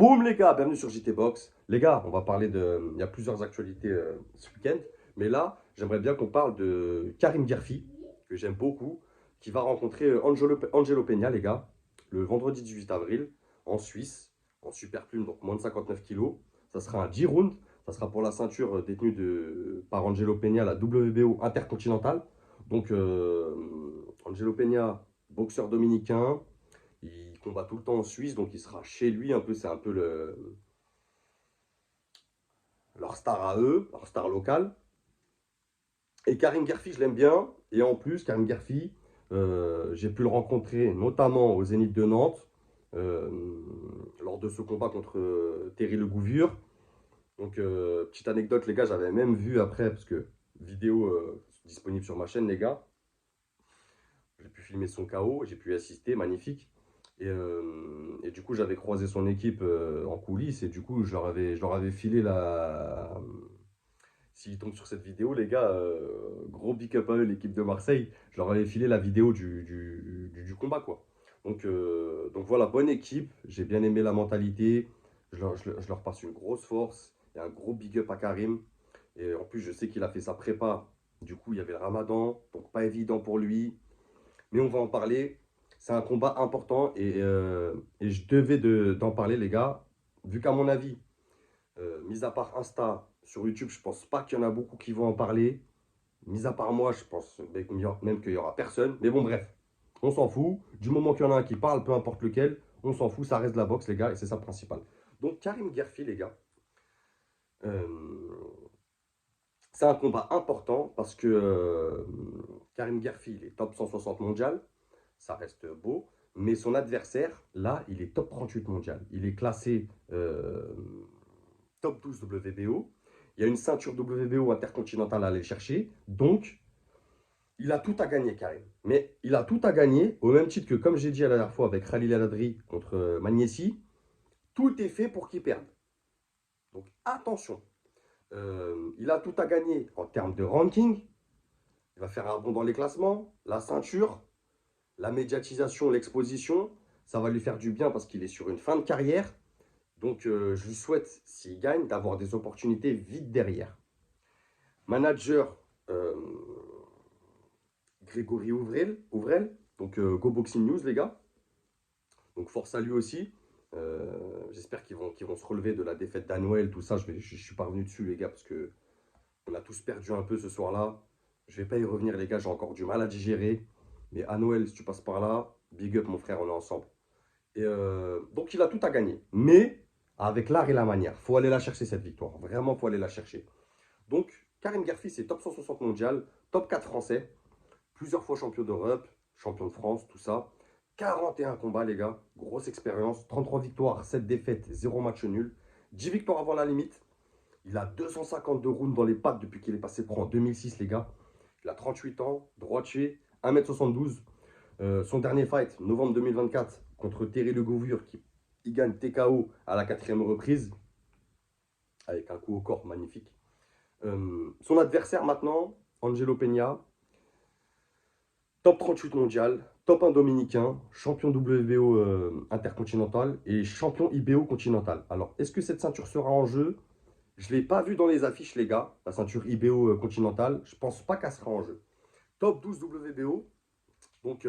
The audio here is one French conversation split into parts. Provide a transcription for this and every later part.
Boum les gars, bienvenue sur JT Box. Les gars, on va parler de... Il y a plusieurs actualités ce week-end. Mais là, j'aimerais bien qu'on parle de Karim Guerfi, que j'aime beaucoup, qui va rencontrer Angelo Peña, les gars, le vendredi 18 avril, en Suisse, en super plume, donc moins de 59 kilos. Ça sera un 10 rounds. Ça sera pour la ceinture détenue par Angelo Peña, la WBO intercontinentale. Donc, Angelo Peña, boxeur dominicain, il combat tout le temps en Suisse, donc il sera chez lui un peu. C'est un peu leur star à eux, leur star locale. Et Karim Guerfi, je l'aime bien. Et en plus, Karim Guerfi, j'ai pu le rencontrer notamment au Zénith de Nantes, euh, lors de ce combat contre Terry Le Gouvure. Donc, petite anecdote, les gars, j'avais même vu après, parce que vidéo disponible sur ma chaîne, les gars. J'ai pu filmer son KO, j'ai pu assister, magnifique. Et du coup, j'avais croisé son équipe en coulisses et du coup, je leur avais filé la. S'ils tombent sur cette vidéo, les gars, gros big up à eux, l'équipe de Marseille. Je leur avais filé la vidéo du combat, quoi. Donc voilà, bonne équipe. J'ai bien aimé la mentalité. Je leur passe une grosse force et un gros big up à Karim. Et en plus, je sais qu'il a fait sa prépa. Du coup, il y avait le ramadan, donc pas évident pour lui. Mais on va en parler. C'est un combat important et je devais d'en parler, les gars. Vu qu'à mon avis, mis à part Insta, sur YouTube, je pense pas qu'il y en a beaucoup qui vont en parler. Mis à part moi, je pense même qu'il y aura personne. Mais bon, bref, on s'en fout. Du moment qu'il y en a un qui parle, peu importe lequel, on s'en fout. Ça reste de la boxe, les gars, et c'est ça le principal. Donc, Karim Guerfi, les gars, euh, c'est un combat important parce que Karim Guerfi, il est top 160 mondial. Ça reste beau. Mais son adversaire, là, il est top 38 mondial. Il est classé top 12 WBO. Il y a une ceinture WBO intercontinentale à aller chercher. Donc, il a tout à gagner, Karim. Mais il a tout à gagner, au même titre que, comme j'ai dit la dernière fois avec Khalil El contre Magnesi, tout est fait pour qu'il perde. Donc, attention. Il a tout à gagner en termes de ranking. Il va faire un bond dans les classements, la ceinture, la médiatisation, l'exposition. Ça va lui faire du bien parce qu'il est sur une fin de carrière. Donc, je lui souhaite, s'il gagne, d'avoir des opportunités vite derrière. Manager Grégory Ouvrel, donc Go Boxing News, les gars. Donc, force à lui aussi. J'espère qu'ils vont se relever de la défaite d'Anoël, tout ça. Je ne suis pas revenu dessus, les gars, parce que on a tous perdu un peu ce soir-là. Je ne vais pas y revenir, les gars. J'ai encore du mal à digérer. Mais Anoël, si tu passes par là, big up, mon frère, on est ensemble. Donc, il a tout à gagner. Mais avec l'art et la manière. Faut aller la chercher, cette victoire. Vraiment, faut aller la chercher. Donc, Karim Guerfi, c'est top 160 mondial, top 4 français, plusieurs fois champion d'Europe, champion de France, tout ça. 41 combats, les gars. Grosse expérience. 33 victoires, 7 défaites, 0 match nul. 10 victoires avant la limite. Il a 252 rounds dans les pattes depuis qu'il est passé pro en 2006, les gars. Il a 38 ans, droitier, 1m72. Son dernier fight, novembre 2024, contre Terry Le Gouvure, qui il gagne TKO à la 4e reprise, avec un coup au corps magnifique. Son adversaire maintenant, Angelo Peña, top 38 mondial, top 1 dominicain, champion WBO intercontinental et champion IBO continental. Alors, est-ce que cette ceinture sera en jeu? Je ne l'ai pas vu dans les affiches, les gars, la ceinture IBO continentale. Je ne pense pas qu'elle sera en jeu. Top 12 WBO, donc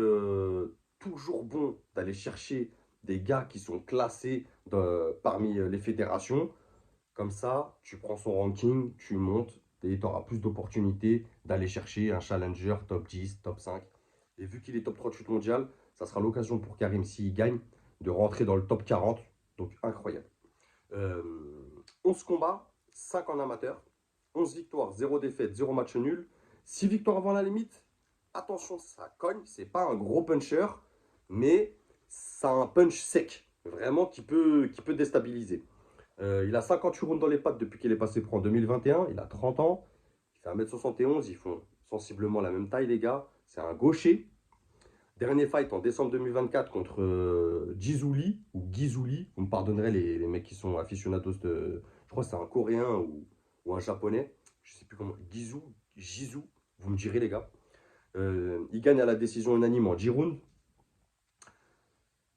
toujours bon d'aller chercher des gars qui sont classés parmi les fédérations. Comme ça, tu prends son ranking, tu montes et tu auras plus d'opportunités d'aller chercher un challenger top 10, top 5. Et vu qu'il est top 38 mondial, ça sera l'occasion pour Karim, s'il gagne, de rentrer dans le top 40. Donc incroyable. 11 combats, 5 en amateur, 11 victoires, 0 défaite, 0 match nul, 6 victoires avant la limite. Attention, ça cogne, c'est pas un gros puncher, mais ça a un punch sec, vraiment qui peut déstabiliser. Il a 58 rounds dans les pattes depuis qu'il est passé pro en 2021. Il a 30 ans. Il fait 1m71. Ils font sensiblement la même taille, les gars. C'est un gaucher. Dernier fight en décembre 2024 contre Gizouli ou Gizouli. Vous me pardonnerez les mecs qui sont aficionados de. Je crois que c'est un coréen ou un japonais. Je ne sais plus comment. Gizu. Vous me direz, les gars. Il gagne à la décision unanime en 10 rounds.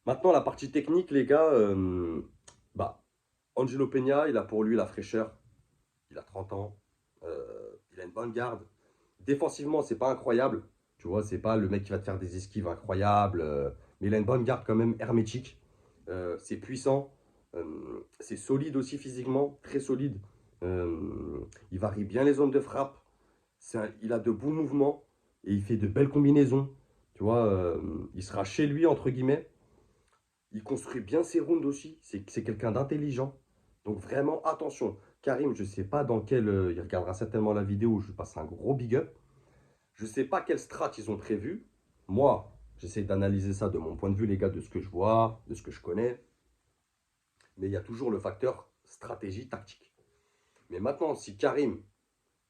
Maintenant, la partie technique, les gars. Bah, Angelo Peña, il a pour lui la fraîcheur. Il a 30 ans. Il a une bonne garde. Défensivement, c'est pas incroyable. Tu vois, c'est pas le mec qui va te faire des esquives incroyables. Mais il a une bonne garde quand même, hermétique. C'est puissant. C'est solide aussi physiquement, très solide. Il varie bien les zones de frappe. Il a de bons mouvements et il fait de belles combinaisons. Tu vois, il sera chez lui, entre guillemets. Il construit bien ses rounds aussi. C'est quelqu'un d'intelligent. Donc vraiment, attention. Karim, je ne sais pas dans quel... il regardera certainement la vidéo. Je lui passe un gros big up. Je ne sais pas quelle strat ils ont prévu. Moi, j'essaie d'analyser ça de mon point de vue, les gars, de ce que je vois, de ce que je connais. Mais il y a toujours le facteur stratégie tactique. Mais maintenant, si Karim,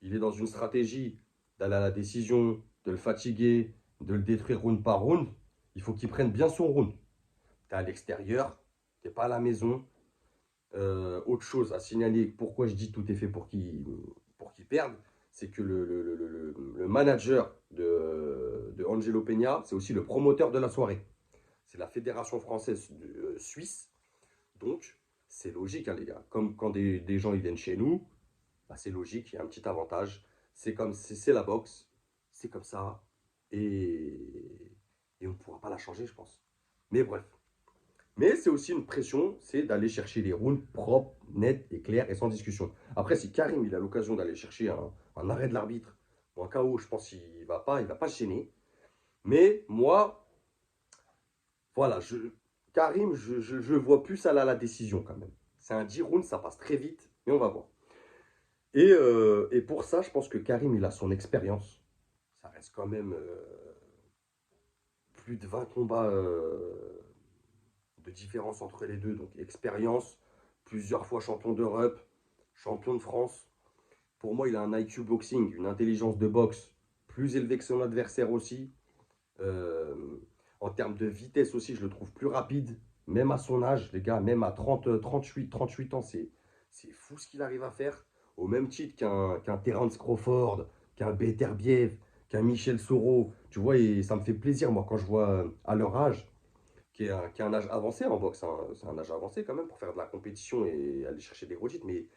il est dans une stratégie d'aller à la décision, de le fatiguer, de le détruire round par round, il faut qu'il prenne bien son round. Tu es à l'extérieur, tu n'es pas à la maison. Autre chose à signaler, pourquoi je dis tout est fait pour qu'il perde, c'est que le manager de Angelo Peña, c'est aussi le promoteur de la soirée. C'est la fédération française suisse. Donc, c'est logique, hein, les gars. Comme quand des gens ils viennent chez nous, bah, c'est logique, il y a un petit avantage. C'est comme c'est la boxe, c'est comme ça. Et on ne pourra pas la changer, je pense. Mais bref. Mais c'est aussi une pression, c'est d'aller chercher les rounds propres, nets et clairs et sans discussion. Après, si Karim il a l'occasion d'aller chercher un arrêt de l'arbitre ou un KO, je pense qu'il ne va pas se gêner. Mais moi, voilà, Karim, je vois plus aller à la décision quand même. C'est un 10 rounds, ça passe très vite, mais on va voir. Et pour ça, je pense que Karim, il a son expérience. Ça reste quand même plus de 20 combats de différence entre les deux. Donc, expérience, plusieurs fois champion d'Europe, champion de France. Pour moi, il a un IQ boxing, une intelligence de boxe plus élevée que son adversaire aussi. Euh, En termes de vitesse aussi, je le trouve plus rapide. Même à son âge, les gars, même à 38 ans, c'est fou ce qu'il arrive à faire. Au même titre qu'un Terence Crawford, qu'un Beterbiev, qu'un Michel Soro. Tu vois, et ça me fait plaisir, moi, quand je vois à leur âge, qui est un âge avancé en boxe, hein. C'est un âge avancé quand même pour faire de la compétition et aller chercher des gros titres. Mais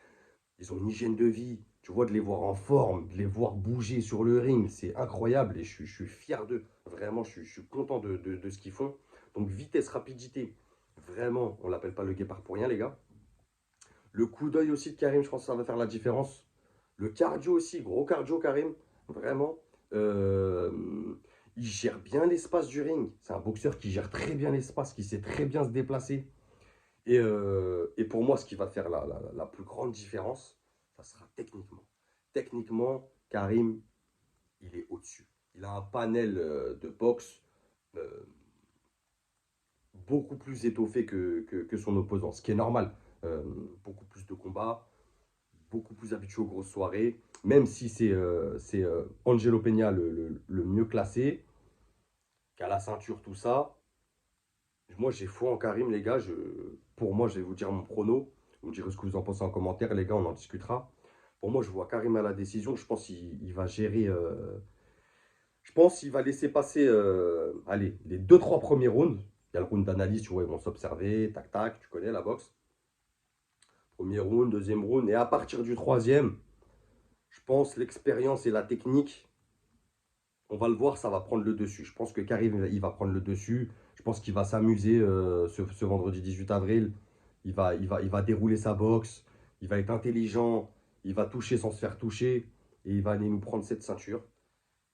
ils ont une hygiène de vie. Tu vois, de les voir en forme, de les voir bouger sur le ring, c'est incroyable et je suis fier d'eux. Vraiment, je suis content de ce qu'ils font. Donc, vitesse, rapidité, vraiment, on ne l'appelle pas le guépard pour rien, les gars. Le coup d'œil aussi de Karim, je pense que ça va faire la différence. Le cardio aussi, gros cardio, Karim, vraiment. Euh, il gère bien l'espace du ring. C'est un boxeur qui gère très bien l'espace, qui sait très bien se déplacer. Et pour moi, ce qui va faire la plus grande différence, ça sera techniquement. Techniquement, Karim, il est au-dessus. Il a un panel de boxe euh, beaucoup plus étoffé que son opposant, ce qui est normal. Euh, Beaucoup plus de combats, beaucoup plus habitué aux grosses soirées, même si c'est Angelo Peña le mieux classé, qui a la ceinture, tout ça. Moi, j'ai foi en Karim, les gars. Pour moi, je vais vous dire mon prono. Vous me direz ce que vous en pensez en commentaire, les gars, on en discutera. Pour moi, je vois Karim à la décision. Je pense qu'il va gérer. Je pense qu'il va laisser passer allez, les deux trois premiers rounds. Il y a le round d'analyse, tu vois, ils vont s'observer, tac, tac, tu connais la boxe. Premier round, deuxième round. Et à partir du troisième, je pense l'expérience et la technique, on va le voir, ça va prendre le dessus. Je pense que Karim, il va prendre le dessus. Je pense qu'il va s'amuser ce vendredi 18 avril. Il va dérouler sa boxe. Il va être intelligent. Il va toucher sans se faire toucher. Et il va aller nous prendre cette ceinture.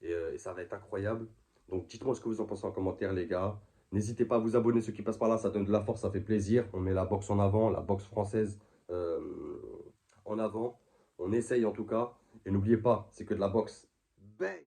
Et ça va être incroyable. Donc dites-moi ce que vous en pensez en commentaire, les gars. N'hésitez pas à vous abonner, ceux qui passent par là. Ça donne de la force, ça fait plaisir. On met la boxe en avant, la boxe française euh, en avant. On essaye en tout cas. Et n'oubliez pas, c'est que de la boxe. Bang!